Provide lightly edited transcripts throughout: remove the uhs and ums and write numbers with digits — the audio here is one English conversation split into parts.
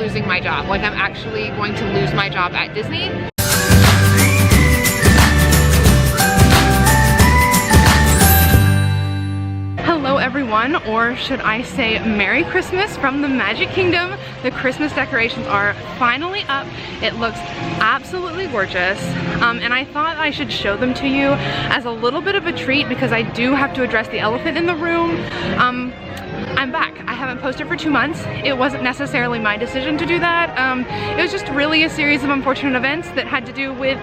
losing my job. Like I'm actually going to lose my job at Disney. Hello everyone, or should I say Merry Christmas from the Magic Kingdom. The Christmas decorations are finally up. It looks absolutely gorgeous, and I thought I should show them to you as a little bit of a treat because I do have to address the elephant in the room. I'm back. I haven't posted for 2 months. It wasn't necessarily my decision to do that. It was just really a series of unfortunate events that had to do with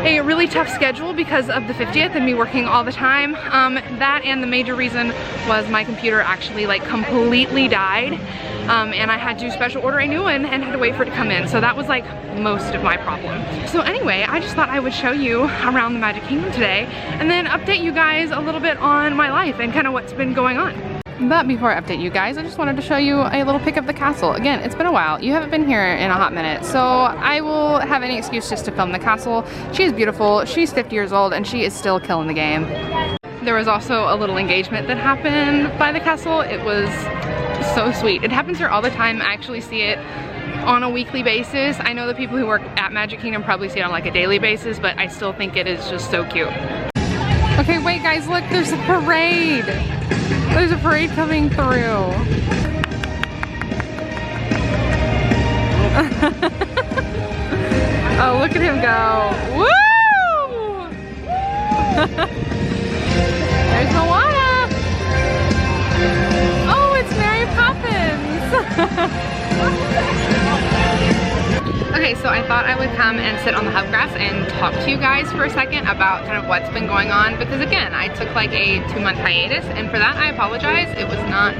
a really tough schedule because of the 50th and me working all the time. That and the major reason was my computer actually like completely died. And I had to special order a new one and had to wait for it to come in. So that was like most of my problem. So anyway, I just thought I would show you around the Magic Kingdom today and then update you guys a little bit on my life and kind of what's been going on. But before I update you guys, I just wanted to show you a little pic of the castle. Again, it's been a while. You haven't been here in a hot minute, so I will have any excuse just to film the castle. She is beautiful, she's 50 years old, and she is still killing the game. There was also a little engagement that happened by the castle. It was so sweet. It happens here all the time. I actually see it on a weekly basis. I know the people who work at Magic Kingdom probably see it on like a daily basis, but I still think it is just so cute. Okay, wait guys, look, there's a parade. There's a parade coming through. Oh, look at him go. Woo! There's Moana. Oh, it's Mary Poppins. Okay, so I thought I would come and sit on the hub grass and talk to you guys for a second about kind of what's been going on, because again, I took like a 2-month hiatus, and for that I apologize. It was not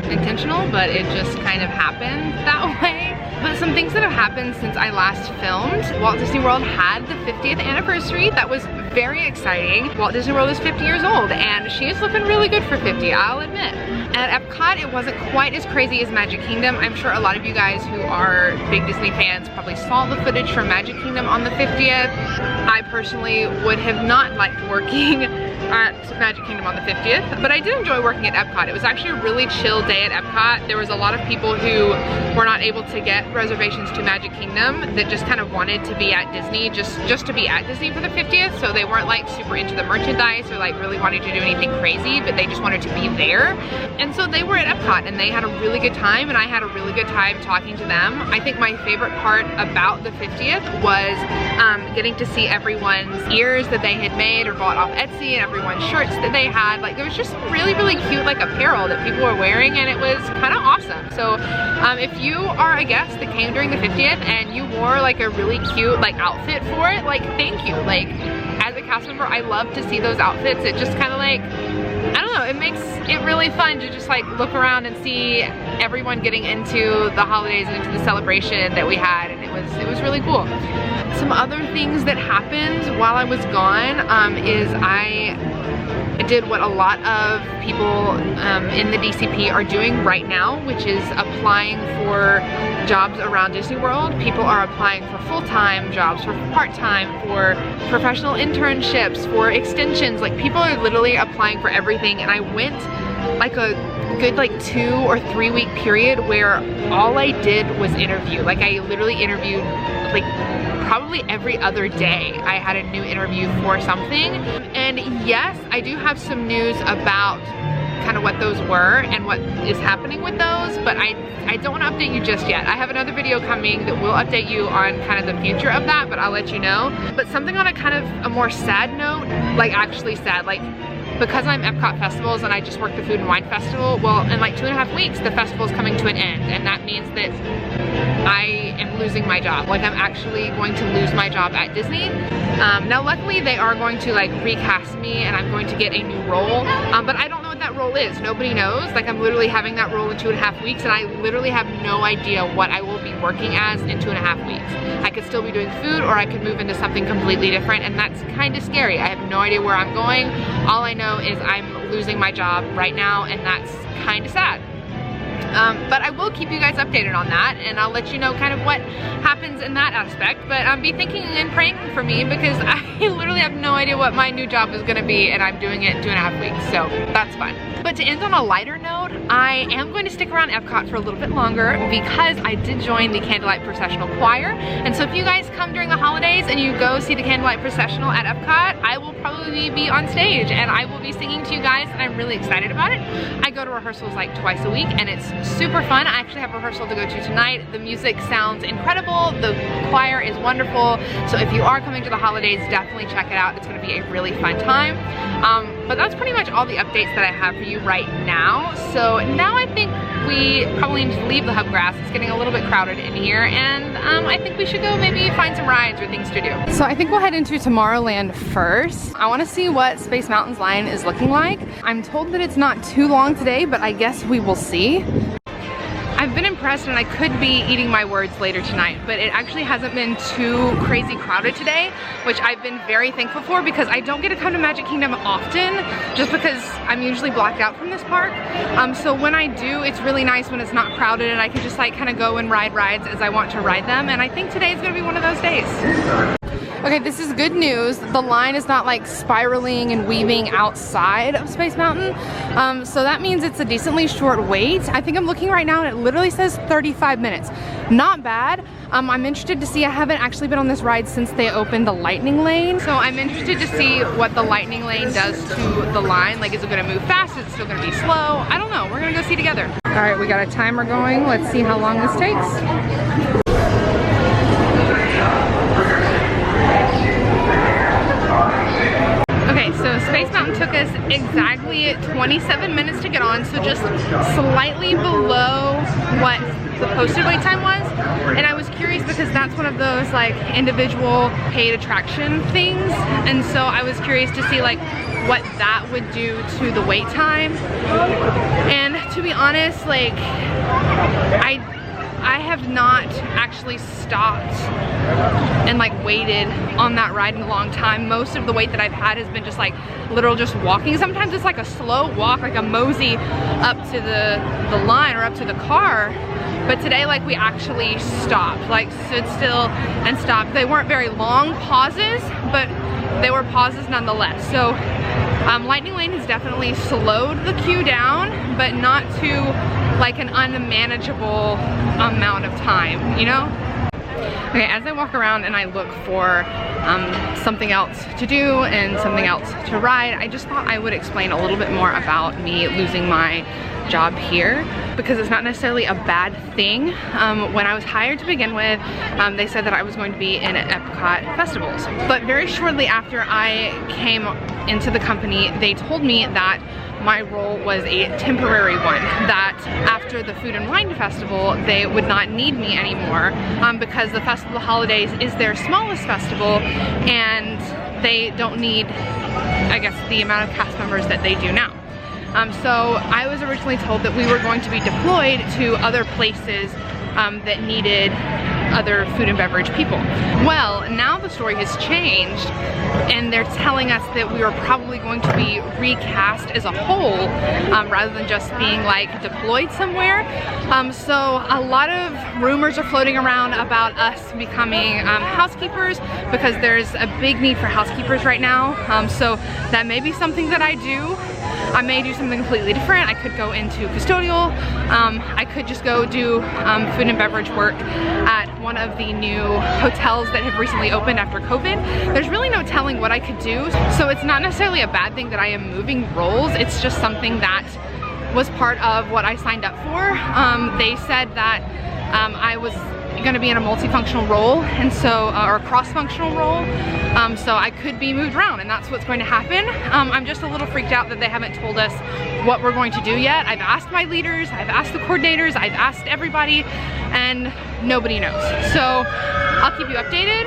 intentional, but it just kind of happened that way. But some things that have happened since I last filmed. Walt Disney World had the 50th anniversary. That was very exciting. Walt Disney World is 50 years old, and she is looking really good for 50, I'll admit. At Epcot, it wasn't quite as crazy as Magic Kingdom. I'm sure a lot of you guys who are big Disney fans probably saw the footage from Magic Kingdom on the 50th. I personally would have not liked working at Magic Kingdom on the 50th, but I did enjoy working at Epcot. It was actually a really chill day at Epcot. There was a lot of people who were not able to get reservations to Magic Kingdom that just kind of wanted to be at Disney, just to be at Disney for the 50th, so they weren't like super into the merchandise or like really wanting to do anything crazy, but they just wanted to be there. And so they were at Epcot and they had a really good time, and I had a really good time talking to them. I think my favorite part about the 50th was getting to see everyone's ears that they had made or bought off Etsy, and everyone's shirts that they had. Like there was just some really, really cute like apparel that people were wearing, and it was kind of awesome. So if you are a guest that came during the 50th and you wore like a really cute like outfit for it, like thank you. Like as a cast member, I love to see those outfits. It just kind of like, I don't know, it makes it really fun to just like look around and see everyone getting into the holidays and into the celebration that we had, and it was really cool. Some other things that happened while I was gone is I did what a lot of people in the DCP are doing right now, which is applying for jobs around Disney World. People are applying for full-time jobs, for part-time, for professional internships, for extensions. Like people are literally applying for everything, and I went like a good like 2 or 3 week period where all I did was interview. Like I literally interviewed like probably every other day. I had a new interview for something. And yes, I do have some news about kind of what those were and what is happening with those, but I don't want to update you just yet. I have another video coming that will update you on kind of the future of that, but I'll let you know. But something on a kind of a more sad note, like actually sad, like because I'm Epcot Festivals and I just worked the Food and Wine Festival, well, in like 2.5 weeks, the festival is coming to an end, and that means that I am losing my job. Like I'm actually going to lose my job at Disney. Now luckily they are going to like recast me and I'm going to get a new role, but I don't know what that role is. Nobody knows. Like I'm literally having that role in 2.5 weeks, and I literally have no idea what I will be working as in 2.5 weeks. I could still be doing food, or I could move into something completely different, and that's kind of scary. I have no idea where I'm going. All I know is I'm losing my job right now, and that's kind of sad. But I will keep you guys updated on that, and I'll let you know kind of what happens in that aspect. But be thinking and praying for me, because I literally have no idea what my new job is gonna be, and I'm doing it 2.5 weeks, so that's fine. But to end on a lighter note, I am going to stick around Epcot for a little bit longer because I did join the Candlelight Processional Choir. And so if you guys come during the holidays and you go see the Candlelight Processional at Epcot, I will probably be on stage and I will be singing to you guys, and I'm really excited about it. I go to rehearsals like twice a week and it's super fun. I actually have a rehearsal to go to tonight. The music sounds incredible. The choir is wonderful. So if you are coming to the holidays, definitely check it out. It's gonna be a really fun time. But that's pretty much all the updates that I have for you right now. So now I think we probably need to leave the Hubgrass. It's getting a little bit crowded in here, and I think we should go maybe find some rides or things to do. So I think we'll head into Tomorrowland first. I want to see what Space Mountain's line is looking like. I'm told that it's not too long today, but I guess we will see. I've been impressed, and I could be eating my words later tonight, but it actually hasn't been too crazy crowded today, which I've been very thankful for, because I don't get to come to Magic Kingdom often just because I'm usually blocked out from this park. So when I do, it's really nice when it's not crowded and I can just like kind of go and ride rides as I want to ride them, and I think today is gonna be one of those days. Okay, this is good news. The line is not like spiraling and weaving outside of Space Mountain. So that means it's a decently short wait. I think I'm looking right now and it literally says 35 minutes. Not bad. I'm interested to see, I haven't actually been on this ride since they opened the Lightning Lane. So I'm interested to see what the Lightning Lane does to the line. Like, is it gonna move fast? Is it still gonna be slow? I don't know, we're gonna go see together. All right, we got a timer going. Let's see how long this takes. Okay, so Space Mountain took us exactly 27 minutes to get on, so just slightly below what the posted wait time was. And I was curious because that's one of those like individual paid attraction things, and so I was curious to see like what that would do to the wait time. And to be honest, like I have not actually stopped and like waited on that ride in a long time. Most of the wait that I've had has been just like literal just walking. Sometimes it's like a slow walk, like a mosey up to the line or up to the car. But today, like, we actually stopped, like stood still and stopped. They weren't very long pauses, but they were pauses nonetheless. So Lightning Lane has definitely slowed the queue down, but not to like an unmanageable amount of time, you know? Okay, as I walk around and I look for something else to do and something else to ride, I just thought I would explain a little bit more about me losing my job here, because it's not necessarily a bad thing. When I was hired to begin with, they said that I was going to be in Epcot festivals. But very shortly after I came into the company, they told me that my role was a temporary one, that after the Food and Wine Festival, they would not need me anymore because the Festival of the Holidays is their smallest festival and they don't need, I guess, the amount of cast members that they do now. So I was originally told that we were going to be deployed to other places that needed other food and beverage people. Well, now the story has changed and they're telling us that we are probably going to be recast as a whole rather than just being like deployed somewhere. So a lot of rumors are floating around about us becoming housekeepers, because there's a big need for housekeepers right now. So that may be something that I do. I may do something completely different. I could go into custodial. I could just go do food and beverage work at one of the new hotels that have recently opened after COVID. There's really no telling what I could do. So it's not necessarily a bad thing that I am moving roles. It's just something that was part of what I signed up for. They said that I was going to be in a multifunctional role, and so or a cross-functional role, so I could be moved around, and that's what's going to happen. I'm just a little freaked out that they haven't told us what we're going to do yet. I've asked my leaders, I've asked the coordinators, I've asked everybody, and nobody knows. So I'll keep you updated,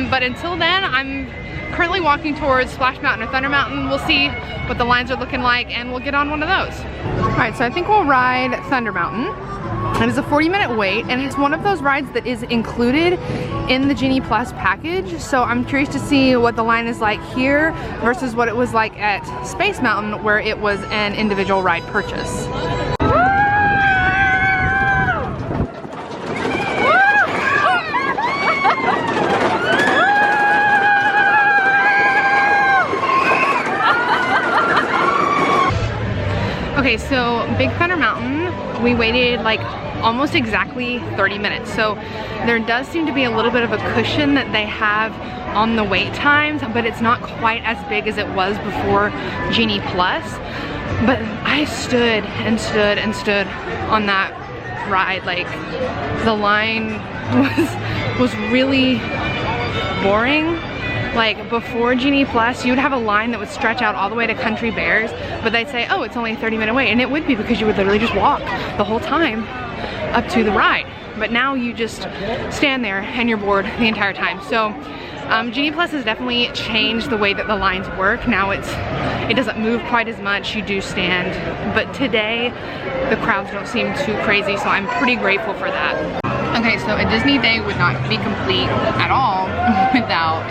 but until then, I'm currently walking towards Splash Mountain or Thunder Mountain. We'll see what the lines are looking like, and we'll get on one of those. All right, so I think we'll ride Thunder Mountain. It is a 40-minute wait, and it's one of those rides that is included in the Genie Plus package. So I'm curious to see what the line is like here versus what it was like at Space Mountain, where it was an individual ride purchase. we waited like almost exactly 30 minutes. So there does seem to be a little bit of a cushion that they have on the wait times, but it's not quite as big as it was before Genie Plus. But I stood and stood and stood on that ride. Like, the line was really boring. Like, before Genie Plus, you would have a line that would stretch out all the way to Country Bears, but they'd say, oh, it's only a 30-minute wait, and it would be, because you would literally just walk the whole time up to the ride. But now you just stand there and you're bored the entire time. So Genie Plus has definitely changed the way that the lines work. Now it doesn't move quite as much, you do stand. But today, the crowds don't seem too crazy, so I'm pretty grateful for that. Okay, so a Disney day would not be complete at all without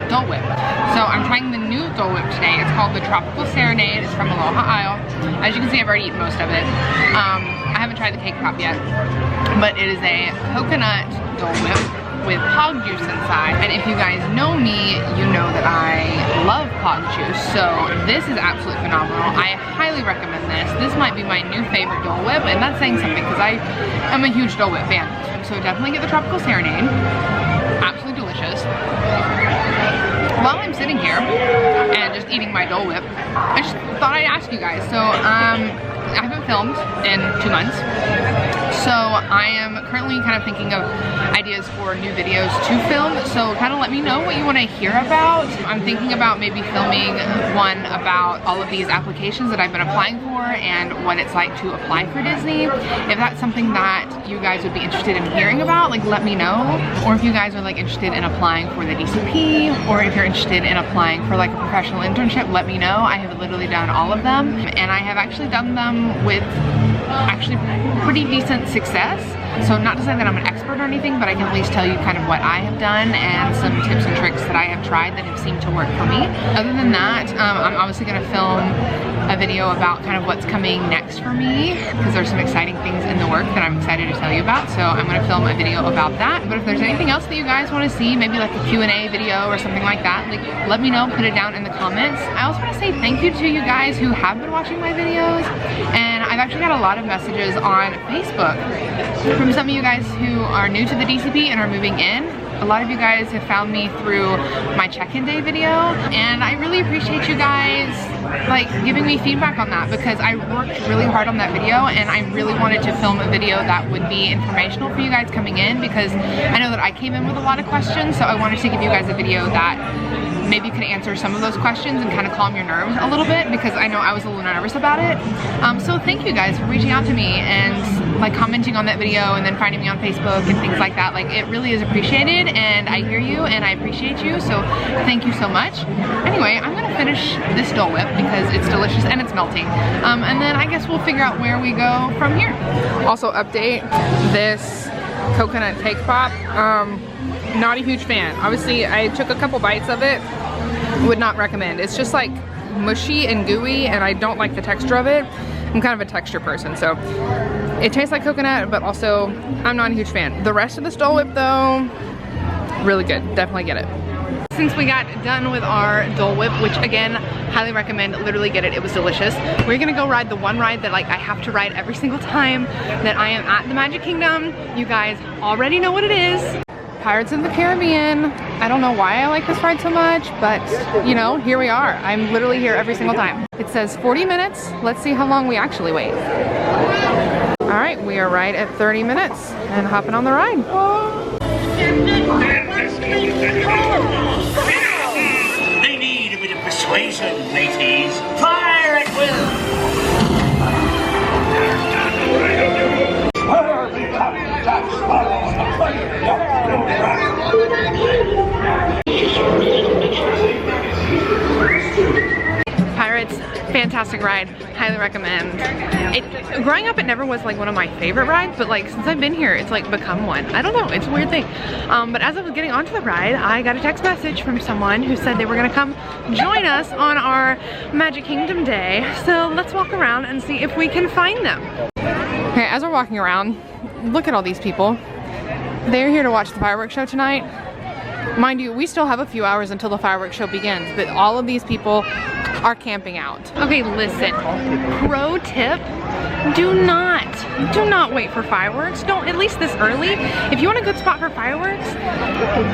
Dole Whip. So I'm trying the new Dole Whip today. It's called the Tropical Serenade. It's from Aloha Isle. As you can see, I've already eaten most of it. I haven't tried the cake pop yet, but it is a coconut Dole Whip with hog juice inside. And if you guys know me, you know that I love hog juice, so this is absolutely phenomenal. I highly recommend this. This might be my new favorite Dole Whip, and that's saying something because I am a huge Dole Whip fan. So definitely get the Tropical Serenade. Absolutely delicious. While I'm sitting here and just eating my Dole Whip, I just thought I'd ask you guys. So I haven't filmed in 2 months. So I am currently kind of thinking of ideas for new videos to film. So kind of let me know what you want to hear about. I'm thinking about maybe filming one about all of these applications that I've been applying for and what it's like to apply for Disney. If that's something that you guys would be interested in hearing about, like, let me know. Or if you guys are like interested in applying for the DCP, or if you're interested in applying for like a professional internship, let me know. I have literally done all of them, and I have actually done them with actually pretty decent success. So not to say that I'm an expert or anything, but I can at least tell you kind of what I have done and some tips and tricks that I have tried that have seemed to work for me. Other than that, I'm obviously going to film a video about kind of what's coming next for me, because there's some exciting things in the work that I'm excited to tell you about. So I'm going to film a video about that. But if there's anything else that you guys want to see, maybe like a Q&A video or something like that, like, let me know, put it down in the comments. I also want to say thank you to you guys who have been watching my videos, and I've actually got a lot of messages on Facebook from some of you guys who are new to the DCP and are moving in. A lot of you guys have found me through my check-in day video, and I really appreciate you guys like giving me feedback on that, because I worked really hard on that video and I really wanted to film a video that would be informational for you guys coming in, because I know that I came in with a lot of questions, so I wanted to give you guys a video that maybe could answer some of those questions and kind of calm your nerves a little bit, because I know I was a little nervous about it. So thank you guys for reaching out to me and like commenting on that video and then finding me on Facebook and things like that. Like, it really is appreciated, and I hear you and I appreciate you, so thank you so much. Anyway, I'm gonna finish this Dole Whip because it's delicious and it's melting. And then I guess we'll figure out where we go from here. Also, update, this coconut cake pop, not a huge fan. Obviously, I took a couple bites of it. Would not recommend. It's just like mushy and gooey, and I don't like the texture of it. I'm kind of a texture person, so it tastes like coconut, but also I'm not a huge fan. The rest of the Dole Whip though, really good. Definitely get it. Since we got done with our Dole Whip, which again, highly recommend, literally get it, it was delicious. We're gonna go ride the one ride that like I have to ride every single time that I am at the Magic Kingdom. You guys already know what it is. Pirates of the Caribbean. I don't know why I like this ride so much, but you know, here we are. I'm literally here every single time. It says 40 minutes. Let's see how long we actually wait. All right, we are right at 30 minutes and hopping on the ride. They need a bit of persuasion, mateys. Pirate will! Pirates, fantastic ride, highly recommend. Growing up, it never was like one of my favorite rides, but like since I've been here, it's like become one. I don't know, it's a weird thing. But as I was getting onto the ride, I got a text message from someone who said they were gonna come join us on our Magic Kingdom day. So let's walk around and see if we can find them. Okay, as we're walking around, look at all these people. They're here to watch the fireworks show tonight. Mind you, we still have a few hours until the fireworks show begins, but all of these people are camping out. Okay, listen, pro tip, do not wait for fireworks. Don't, at least this early. If you want a good spot for fireworks,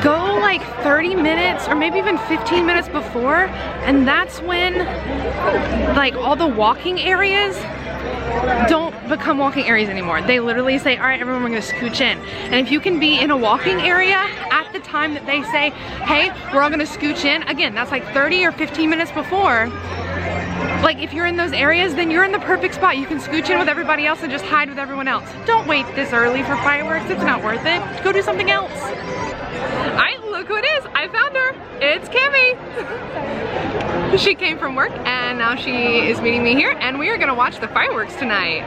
go like 30 minutes or maybe even 15 minutes before, and that's when like all the walking areas don't become walking areas anymore. They literally say, all right, everyone, we're gonna scooch in. And if you can be in a walking area at the time that they say, hey, we're all gonna scooch in, again, that's like 30 or 15 minutes before. Like if you're in those areas, then you're in the perfect spot. You can scooch in with everybody else and just hide with everyone else. Don't wait this early for fireworks. It's not worth it. Go do something else. All right, look who it is. I found her. It's Kimmy. She came from work and now she is meeting me here, and we are gonna watch the fireworks tonight.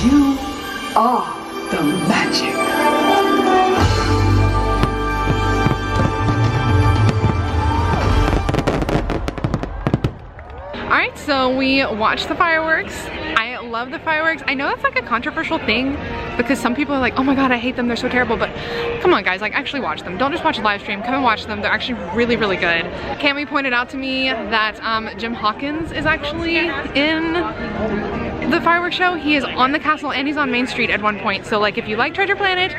You are the magic. Alright, so we watched the fireworks. I love the fireworks. I know that's like a controversial thing because some people are like, oh my god, I hate them, they're so terrible, but come on guys, like actually watch them. Don't just watch a live stream, come and watch them. They're actually really, really good. Cami pointed out to me that Jim Hawkins is actually in the fireworks show. He is on the castle and he's on Main Street at one point. So like if you like Treasure Planet,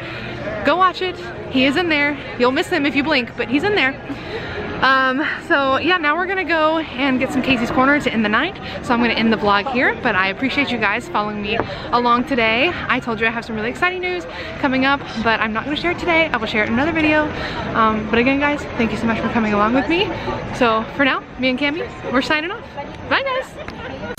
go watch it. He is in there. You'll miss him if you blink, but he's in there. So yeah, now we're gonna go and get some Casey's Corner to end the night. So I'm gonna end the vlog here, but I appreciate you guys following me along today. I told you I have some really exciting news coming up, but I'm not gonna share it today. I will share it in another video. But again guys, thank you so much for coming along with me. So for now, me and Cami, we're signing off. Bye guys.